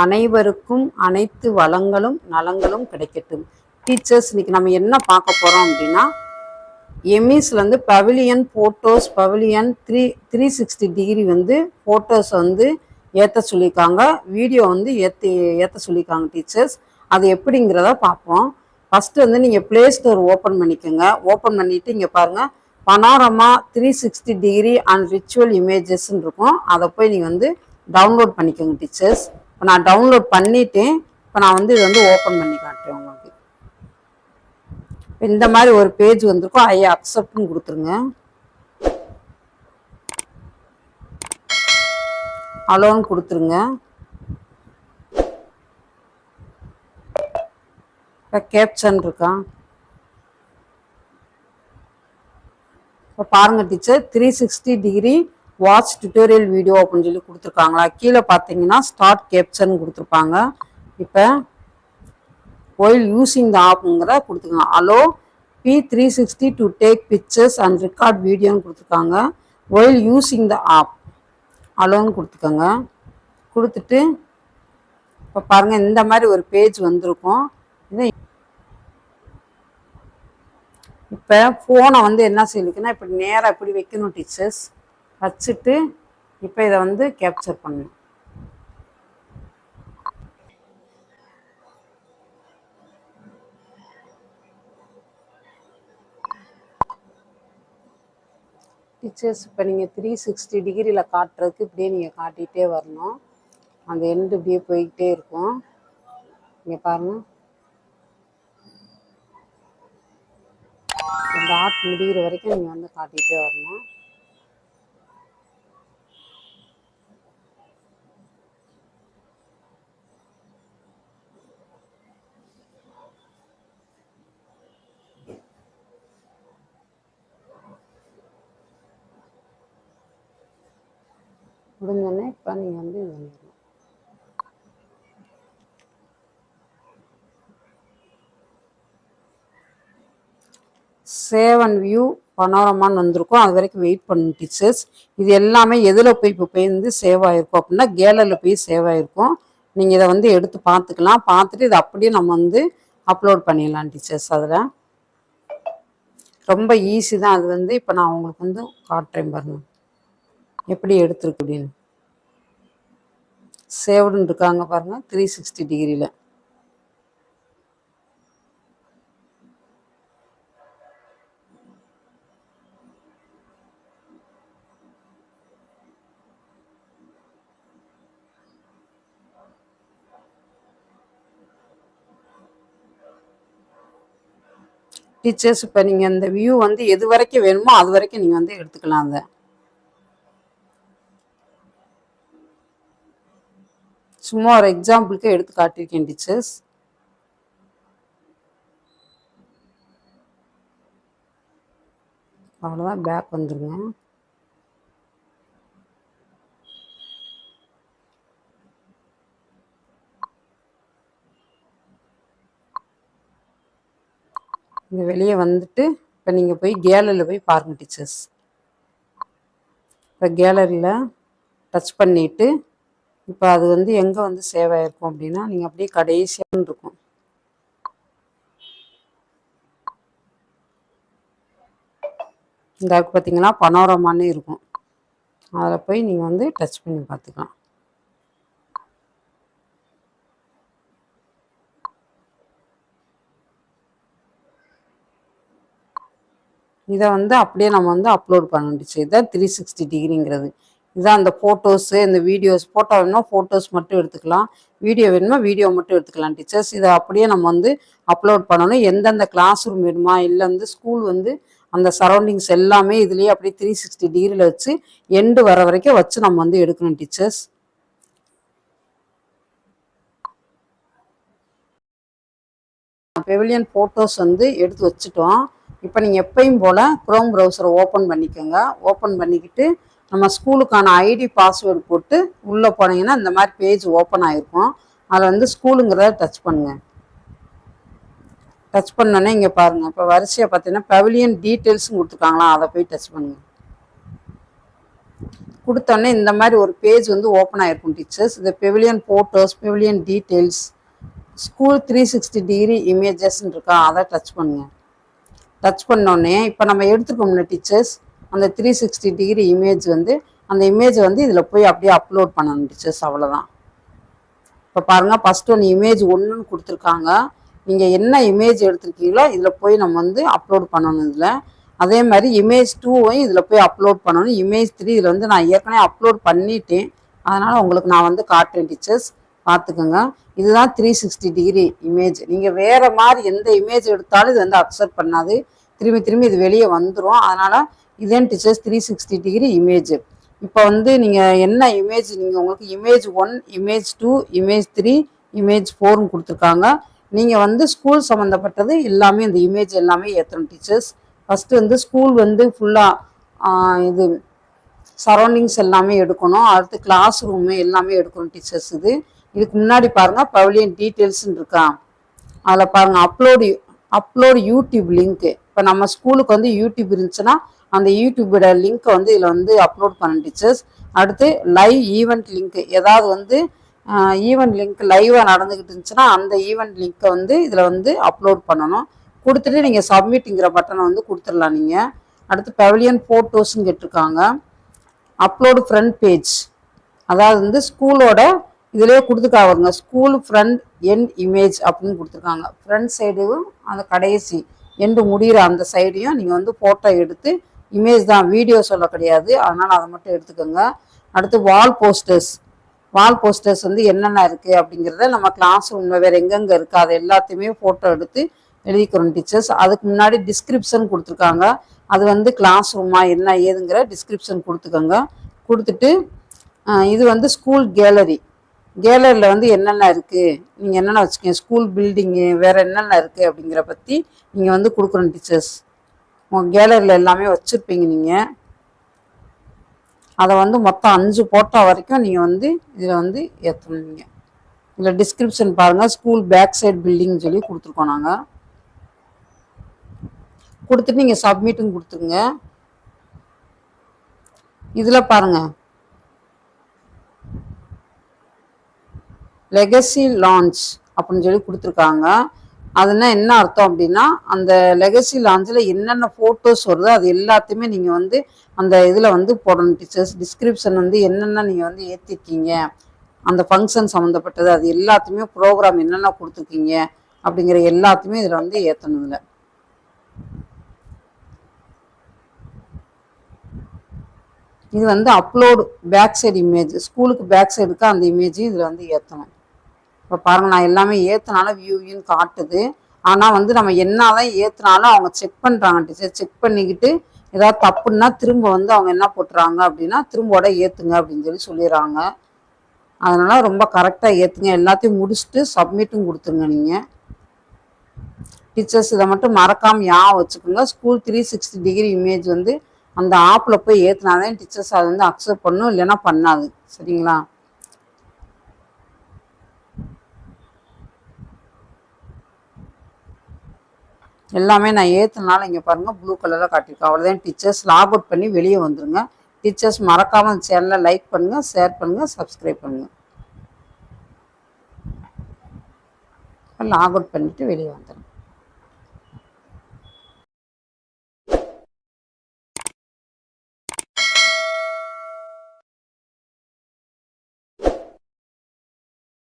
அனைவருக்கும் அனைத்து வளங்களும் நலங்களும் கிடைக்கட்டும். டீச்சர்ஸ், இன்னைக்கு நம்ம என்ன பார்க்க போகிறோம் அப்படின்னா, எம்இஸ்லேருந்து pavilion photos, pavilion 360 degree photos ஏற்ற சொல்லியிருக்காங்க. வீடியோ ஏற்ற சொல்லியிருக்காங்க டீச்சர்ஸ். அது எப்படிங்கிறத பார்ப்போம். ஃபஸ்ட்டு நீங்கள் ப்ளே ஸ்டோர் ஓப்பன் பண்ணிக்கோங்க. ஓப்பன் பண்ணிவிட்டு இங்கே பாருங்கள், பனாரமா 360 டிகிரி அண்ட் ரிச்சுவல் இமேஜஸ்ன்னு இருக்கும். அதை போய் நீங்கள் டவுன்லோட் பண்ணிக்கோங்க டீச்சர்ஸ். இப்போ நான் டவுன்லோட் பண்ணிட்டேன். இப்போ நான் இது ஓப்பன் பண்ணி காட்டுறேன் உங்களுக்கு. இந்த மாதிரி ஒரு பேஜ் வந்திருக்கும். ஐ அக்செப்ட்னு கொடுத்துருங்க. அலோன்னு கொடுத்துருங்க. இப்போ கேப்ஷன் இருக்கான். இப்போ பாருங்கள் teacher, 360 degree watch tutorial video அப்படின்னு சொல்லி கொடுத்துருக்காங்களா. கீழே பார்த்தீங்கன்னா ஸ்டார்ட் கேப்ஷன் கொடுத்துருப்பாங்க. இப்போ ஒயில் யூஸிங் த ஆப்ங்கிற கொடுத்துருக்காங்க. Allow P360 to take pictures and record வீடியோன்னு கொடுத்துருக்காங்க. ஒயில் யூஸிங் த ஆப் அலோன்னு கொடுத்துக்கோங்க. கொடுத்துட்டு இப்போ பாருங்கள், இந்த மாதிரி ஒரு பேஜ் வந்திருக்கும். இதை இப்போ ஃபோனை என்ன செய்யணுக்குன்னா, இப்படி நேராக இப்படி வைக்கணும் டீச்சர்ஸ். வச்சுட்டு இப்போ இதை கேப்சர் பண்ணணும். டீச்சர்ஸ், இப்போ நீங்கள் 360 டிகிரியில் காட்டுறதுக்கு இப்படியே நீங்கள் காட்டிகிட்டே வரணும். அந்த எண்டு இப்படியே போய்கிட்டே இருக்கும். இங்கே பாருங்கள், இந்த ஆர்ட் முடிகிற வரைக்கும் நீங்கள் காட்டிகிட்டே வரணும். முடிஞ்சோடனே இப்போ நீங்கள் இது பண்ணிடணும். சேவ் அண்ட் வியூ பனோரமான்னு வந்திருக்கும். அது வரைக்கும் வெயிட் பண்ணணும் டீச்சர்ஸ். இது எல்லாமே எதில் போய் இப்போ சேவ் ஆகிருக்கும் அப்படின்னா, கேலரியில் போய் சேவ் ஆகிருக்கும். நீங்கள் இதை எடுத்து பார்த்துக்கலாம். பார்த்துட்டு இதை அப்படியே நம்ம அப்லோட் பண்ணிடலாம் டீச்சர்ஸ். அதில் ரொம்ப ஈஸி தான். அது இப்போ நான் உங்களுக்கு காட்டுறேன் பாருங்கள், எப்படி எடுத்துருக்கு அப்படின்னு. சேவ்டுன்னு இருக்காங்க பாருங்கள், 360 டிகிரியில். டீச்சர்ஸ், இப்போ நீங்கள் இந்த வியூ எது வரைக்கும் வேணுமோ அது வரைக்கும் நீங்கள் எடுத்துக்கலாம். அதை சும்மா ஒரு எக்ஸாம்பிளுக்கு எடுத்து காட்டியிருக்கேன் டீச்சர்ஸ். அவ்வளோதான், பேக் வந்துருங்க. இங்கே வெளியே வந்துட்டு இப்போ நீங்கள் போய் கேலரியில் போய் பாருங்கள் டீச்சர்ஸ். இப்போ கேலரியில் டச் பண்ணிவிட்டு இப்போ அது எங்கே சேவ் ஆகிருக்கும் அப்படின்னா, நீங்கள் அப்படியே கடைசியாக இருக்கும். இந்த பார்த்தீங்கன்னா பனோரமானே இருக்கும். அதில் போய் நீங்கள் டச் பண்ணி பார்த்துக்கலாம். இதை அப்படியே நம்ம அப்லோட் பண்ணிடுச்சு. இதுதான் 360 டிகிரிங்கிறது. இதுதான் அந்த ஃபோட்டோஸு, இந்த வீடியோஸ். ஃபோட்டோ வேணுமா ஃபோட்டோஸ் மட்டும் எடுத்துக்கலாம், வீடியோ வேணுமா வீடியோ மட்டும் எடுத்துக்கலாம் டீச்சர்ஸ். இதை அப்படியே நம்ம அப்லோட் பண்ணணும். எந்தெந்த கிளாஸ் ரூம் வேணுமா, இல்லை ஸ்கூல் அந்த சரௌண்டிங்ஸ் எல்லாமே இதுலேயே அப்படியே 360 டிகிரியில் வச்சு எண்டு வர வரைக்கும் வச்சு நம்ம எடுக்கணும் டீச்சர்ஸ். பெவிலியன் ஃபோட்டோஸ் எடுத்து வச்சுட்டோம். இப்போ நீங்கள் எப்பயும் போல் குரோம் ப்ரௌசரை ஓப்பன் பண்ணிக்கோங்க. ஓப்பன் பண்ணிக்கிட்டு நம்ம ஸ்கூலுக்கான ஐடி பாஸ்வேர்டு போட்டு உள்ளே போனீங்கன்னா இந்த மாதிரி பேஜ் ஓப்பன் ஆகிருக்கும். அதில் ஸ்கூலுங்கிறத டச் பண்ணுங்கள். டச் பண்ணோன்னே இங்கே பாருங்கள், இப்போ வரிசையாக பார்த்தீங்கன்னா பவிலியன் டீட்டெயில்ஸும் கொடுத்துருக்காங்களா, அதை போய் டச் பண்ணுங்கள். கொடுத்தோடனே இந்த மாதிரி ஒரு பேஜ் வந்து ஓப்பன் ஆகிருக்கும் டீச்சர்ஸ். இந்த pavilion photos, pavilion details, school 360 degree இமேஜஸ்ன்னு இருக்கா, அதை டச் பண்ணுங்கள். டச் பண்ணோடனே இப்போ நம்ம எடுத்துக்கோம்ல டீச்சர்ஸ், அந்த 360 டிகிரி இமேஜ் வந்து அந்த இமேஜை வந்து இதில் போய் அப்படியே அப்லோட் பண்ணணும் டீச்சர்ஸ். அவ்வளோதான். இப்போ பாருங்கள், ஃபஸ்ட்டு ஒன்று இமேஜ் 1ன்னு கொடுத்துருக்காங்க. நீங்கள் என்ன இமேஜ் எடுத்துருக்கீங்களோ இதில் போய் நம்ம வந்து அப்லோட் பண்ணணும். இதில் அதே மாதிரி இமேஜ் 2வையும் இதில் போய் அப்லோட் பண்ணணும். இமேஜ் 3 இதில் வந்து நான் ஏற்கனவே அப்லோட் பண்ணிட்டேன், அதனால் உங்களுக்கு நான் வந்து காட்டுறேன் டீச்சர்ஸ், பார்த்துக்கோங்க. இதுதான் 360 டிகிரி இமேஜ். நீங்கள் வேறு மாதிரி எந்த இமேஜ் எடுத்தாலும் இது வந்து அக்செப்ட் பண்ணாது, திரும்பி திரும்பி இது வெளியே வந்துடும். அதனால் இதுதான் டீச்சர்ஸ் 360 டிகிரி இமேஜ். இப்போ வந்து நீங்கள் என்ன இமேஜ், நீங்கள் உங்களுக்கு இமேஜ் 1, இமேஜ் 2, இமேஜ் 3, இமேஜ் 4ன்னு கொடுத்துருக்காங்க. நீங்கள் வந்து ஸ்கூல் சம்மந்தப்பட்டது எல்லாமே இந்த இமேஜ் எல்லாமே ஏற்றணும் டீச்சர்ஸ். ஃபஸ்ட்டு வந்து ஸ்கூல் வந்து ஃபுல்லாக இது சரௌண்டிங்ஸ் எல்லாமே எடுக்கணும். அடுத்து கிளாஸ் ரூமு எல்லாமே எடுக்கணும் டீச்சர்ஸ். இதுக்கு முன்னாடி பாருங்கள் பவிலியன் டீட்டெயில்ஸ்ன்னு இருக்கா, அதில் பாருங்கள் அப்லோடு யூடியூப் லிங்க்கு. இப்போ நம்ம ஸ்கூலுக்கு வந்து யூடியூப் இருந்துச்சுன்னா அந்த யூடியூபோட லிங்க்கை வந்து இதில் வந்து அப்லோட் பண்ண டீச்சர்ஸ். அடுத்து லைவ் ஈவெண்ட் லிங்க்கு, ஏதாவது வந்து ஈவெண்ட் லிங்க் லைவாக நடந்துக்கிட்டு இருந்துச்சுன்னா அந்த ஈவெண்ட் லிங்க்கை வந்து இதில் வந்து அப்லோட் பண்ணணும். கொடுத்துட்டு நீங்கள் சப்மிட்டுங்கிற பட்டனை வந்து கொடுத்துடலாம் நீங்கள். அடுத்து பவிலியன் ஃபோட்டோஸ்ன்னு கேட்டிருக்காங்க. அப்லோடு ஃப்ரண்ட் பேஜ், அதாவது வந்து ஸ்கூலோட இதிலே கொடுத்துருக்காங்க, ஸ்கூல் ஃப்ரண்ட் எண்ட் இமேஜ் அப்படின்னு கொடுத்துருக்காங்க. ஃப்ரண்ட் சைடும் அந்த கடைசி எண்டு முடிகிற அந்த சைடையும் நீங்கள் வந்து ஃபோட்டோ எடுத்து, இமேஜ் தான், வீடியோ சொல்ல கிடையாது, அதனால் அதை மட்டும் எடுத்துக்கோங்க. அடுத்து வால் போஸ்டர்ஸ் வந்து என்னென்ன இருக்குது அப்படிங்கிறத நம்ம கிளாஸ் ரூமில் வேறு எங்கெங்கே இருக்குது அதை எல்லாத்தையுமே ஃபோட்டோ எடுத்து எழுதிக்கிறோம் டீச்சர்ஸ். அதுக்கு முன்னாடி டிஸ்கிரிப்ஷன் கொடுத்துருக்காங்க, அது வந்து கிளாஸ் ரூமாக என்ன ஏதுங்கிற டிஸ்கிரிப்ஷன் கொடுத்துக்கோங்க. கொடுத்துட்டு இது வந்து ஸ்கூல் கேலரியில் வந்து என்னென்ன இருக்குது, நீங்கள் என்னென்ன வச்சுக்கோங்க, ஸ்கூல் பில்டிங்கு வேறு என்னென்ன இருக்குது அப்படிங்கிற பற்றி நீங்கள் வந்து கொடுக்குறோம் டீச்சர்ஸ். உங்கள் கேலரியில் எல்லாமே வச்சுருப்பீங்க நீங்கள். அதை வந்து மொத்தம் 5 ஃபோட்டோ வரைக்கும் நீங்கள் வந்து இதில் வந்து ஏற்றணும். நீங்கள் இதில் டிஸ்கிரிப்ஷன் பாருங்கள், ஸ்கூல் பேக் சைட் பில்டிங் சொல்லி கொடுத்துருக்கோம் நாங்கள். கொடுத்துட்டு நீங்கள் சப்மிட்டும் கொடுத்துருங்க. இதில் பாருங்கள் லெகசி லான்ச் அப்படின்னு சொல்லி கொடுத்துருக்காங்க. அதுனா என்ன அர்த்தம் அப்படின்னா, அந்த லெகசி லான்ச்சில் என்னென்ன ஃபோட்டோஸ் வருதோ அது எல்லாத்தையுமே நீங்கள் வந்து அந்த இதில் வந்து போடணும் டீச்சர்ஸ். டிஸ்கிரிப்ஷன் வந்து என்னென்ன நீங்கள் வந்து ஏற்றிருக்கீங்க, அந்த ஃபங்க்ஷன் சம்மந்தப்பட்டது அது எல்லாத்தையுமே, ப்ரோக்ராம் என்னென்ன கொடுத்துருக்கீங்க அப்படிங்கிற எல்லாத்தையுமே இதில் வந்து ஏற்றணும். இதில் இது வந்து அப்லோடு பேக் சைடு இமேஜ், ஸ்கூலுக்கு பேக் சைடுக்கு அந்த இமேஜையும் இதில் வந்து ஏற்றணும். இப்போ பாருங்கள், நான் எல்லாமே ஏற்றினாலும் வியூன்னு காட்டுது. ஆனால் வந்து நம்ம என்ன தான் ஏற்றினாலும் அவங்க செக் பண்ணுறாங்க டீச்சர். செக் பண்ணிக்கிட்டு ஏதாவது தப்புன்னா திரும்ப வந்து அவங்க என்ன போட்டுறாங்க அப்படின்னா, திரும்போட ஏற்றுங்க அப்படின்னு சொல்லிடுறாங்க. அதனால் ரொம்ப கரெக்டாக ஏற்றுங்க. எல்லாத்தையும் முடிச்சுட்டு சப்மிட்டும் கொடுத்துருங்க நீங்கள் டீச்சர்ஸ். இதை மட்டும் மறக்காமல் ஞாபகம் வச்சுக்கோங்க. ஸ்கூல் 360 டிகிரி இமேஜ் வந்து அந்த ஆப்பில் போய் ஏற்றினாதான் டீச்சர்ஸ் அதை வந்து அக்செப்ட் பண்ணும், இல்லைன்னா பண்ணாது. சரிங்களா? எல்லாமே நான் ஏற்றுனால இங்கே பாருங்கள் ப்ளூ கலரில் காட்டியிருக்கேன். அவ்வளோதான் டீச்சர்ஸ். லாக் அவுட் பண்ணி வெளியே வந்துடுங்க டீச்சர்ஸ். மறக்காமல் அந்த சேனலை லைக் பண்ணுங்கள், ஷேர் பண்ணுங்கள், சப்ஸ்கிரைப் பண்ணுங்கள். லாக் அவுட் பண்ணிவிட்டு வெளியே வந்துடுங்க.